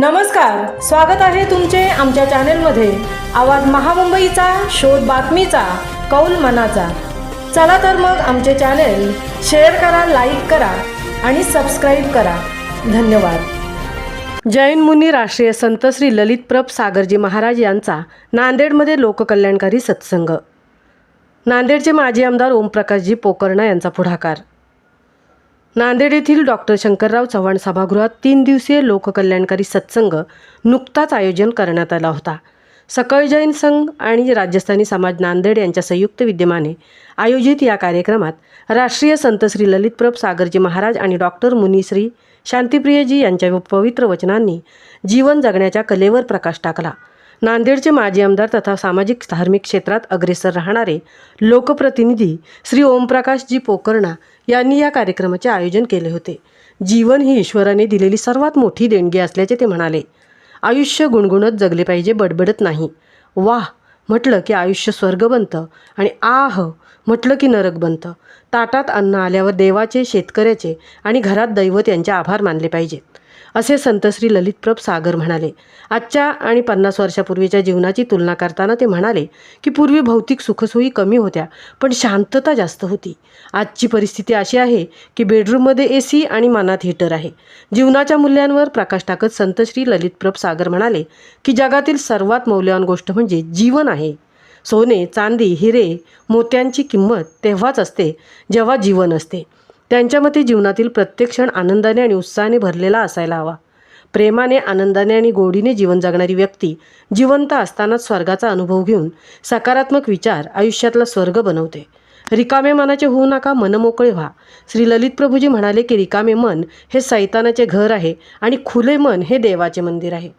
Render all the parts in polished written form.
नमस्कार, स्वागत आहे तुमचे आमच्या चॅनेलमध्ये। आवाज महामुंबईचा, शोध बातमीचा, कौल मनाचा। चला तर मग आमचे चॅनेल शेअर करा, लाईक करा आणि सबस्क्राईब करा। धन्यवाद। जैन मुनी राष्ट्रीय संत श्री ललित प्रभ सागरजी महाराज यांचा नांदेडमध्ये लोककल्याणकारी सत्संग। नांदेडचे माजी आमदार ओमप्रकाशजी पोकर्णा यांचा पुढाकार। नांदेड येथील डॉक्टर शंकरराव चव्हाण सभागृहात 3 दिवसीय लोककल्याणकारी सत्संग नुकताच आयोजन करण्यात आला होता। सकळ जैन संघ आणि राजस्थानी समाज नांदेड यांच्या संयुक्त विद्यमाने आयोजित या कार्यक्रमात राष्ट्रीय संत श्री ललित प्रभ सागरजी महाराज आणि डॉक्टर मुनीश्री शांतिप्रियजी यांच्या पवित्र वचनांनी जीवन जगण्याच्या कलेवर प्रकाश टाकला। नांदेडचे माजी आमदार तथा सामाजिक धार्मिक क्षेत्रात अग्रेसर राहणारे लोकप्रतिनिधी श्री ओमप्रकाशजी पोकर्णा यांनी या कार्यक्रमाचे आयोजन केले होते। जीवन ही ईश्वराने दिलेली सर्वात मोठी देणगी असल्याचे ते म्हणाले। आयुष्य गुणगुणत जगले पाहिजे, बडबडत नाही। वाह म्हटलं की आयुष्य स्वर्ग बनतं आणि आह म्हटलं की नरक बनतं। ताटात अन्न आल्यावर देवाचे, शेतकऱ्याचे आणि घरात दैवत यांचे आभार मानले पाहिजेत, असे संत श्री ललित प्रभ सागर म्हणाले। आजच्या आणि 50 वर्षापूर्वीच्या जीवनाची तुलना करताना ते म्हणाले की पूर्वी भौतिक सुखसोयी कमी होत्या, पण शांतता जास्त होती। आजची परिस्थिती अशी आहे की बेडरूममध्ये AC आणि मनात हीटर आहे। जीवनाच्या मूल्यांवर प्रकाश टाकत संत श्री ललित प्रभ सागर म्हणाले की जगातील सर्वात मौल्यवान गोष्ट म्हणजे जीवन आहे। सोने, चांदी, हिरे, मोत्यांची किंमत तेव्हाच असते जेव्हा जीवन असते। त्यांच्या मते जीवनातील प्रत्येक क्षण आनंदाने आणि उत्साहाने भरलेला असायला हवा। प्रेमाने, आनंदाने आणि गोडीने जीवन जगणारी व्यक्ती जिवंत असतानाच स्वर्गाचा अनुभव घेऊन सकारात्मक विचार आयुष्यातला स्वर्ग बनवते। रिकामे मनाचे होऊ नका, मनमोकळे व्हा। श्री ललित प्रभूजी म्हणाले की रिकामे मन हे सैतानाचे घर आहे आणि खुले मन हे देवाचे मंदिर आहे।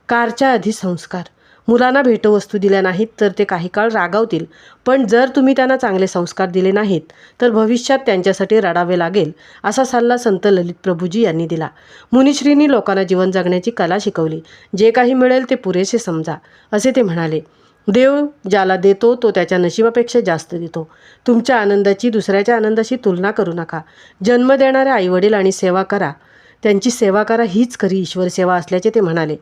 कारच्या आधी संस्कार। मुलांना भेटवस्तू दिल्या नाहीत तर ते काही काळ रागावतील, पण जर तुम्ही त्यांना चांगले संस्कार दिले नाहीत तर भविष्यात त्यांच्यासाठी रडावे लागेल, असा सल्ला संत ललित प्रभूजी यांनी दिला। मुनीश्रींनी लोकांना जीवन जगण्याची कला शिकवली। जे काही मिळेल ते पुरेसे समजा, असे ते म्हणाले। देव ज्याला देतो तो त्याच्या नशिबापेक्षा जास्त देतो। तुमच्या आनंदाची दुसऱ्याच्या आनंदाशी तुलना करू नका। जन्म देणारे आईवडील आणि सेवा करा, त्यांची सेवा करा, हीच खरी ईश्वर सेवा असल्याचे ते म्हणाले।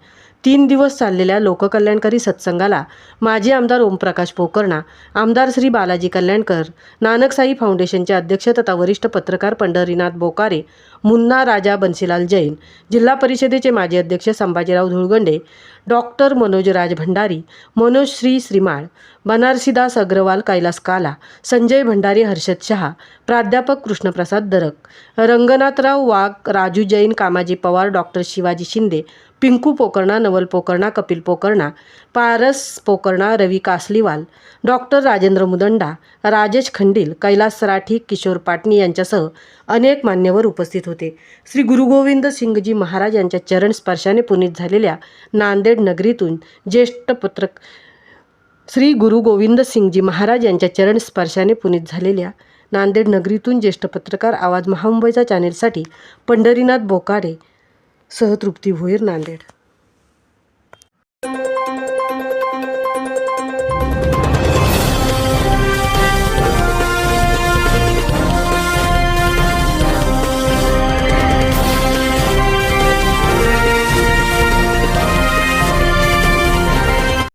3 दिवस चाललेल्या लोककल्याणकारी सत्संगाला माजी आमदार ओमप्रकाश पोकर्णा, आमदार श्री बालाजी कल्याणकर, नानकसाई फाउंडेशनचे अध्यक्ष तथा वरिष्ठ पत्रकार पंढरीनाथ बोकारे, मुन्ना राजा बन्सीलाल जैन, जिल्हा परिषदेचे माजी अध्यक्ष संभाजीराव धुळगंडे, डॉक्टर मनोजराज भंडारी, मनोजश्री श्रीमाळ, बनारसीदास अग्रवाल, कैलास काला, संजय भंडारी, हर्षद शहा, प्राध्यापक कृष्णप्रसाद दरक, रंगनाथराव वाघ, राजू जैन, कामाजी पवार, डॉक्टर शिवाजी शिंदे, पिंकू पोकर्णा, नवल पोकर्णा, कपिल पोकर्णा, पारस पोकर्णा, रवी कासलीवाल, डॉक्टर राजेंद्र मुदंडा, राजेश खंडील, कैलास सराठी, किशोर पाटणी यांच्यासह अनेक मान्यवर उपस्थित होते। श्री गुरु गोविंद सिंगजी महाराज यांच्या चरण स्पर्शाने पुनीत झालेल्या नांदेड नगरीतून ज्येष्ठ पत्रक श्री गुरु गोविंद सिंगजी महाराज यांच्या चरण स्पर्शाने पुनीत झालेल्या नांदेड नगरीतून ज्येष्ठ पत्रकार आवाज महामुंबईचा चॅनेलसाठी पंढरीनाथ बोकारे सह तृप्ती भोईर, नांदेड।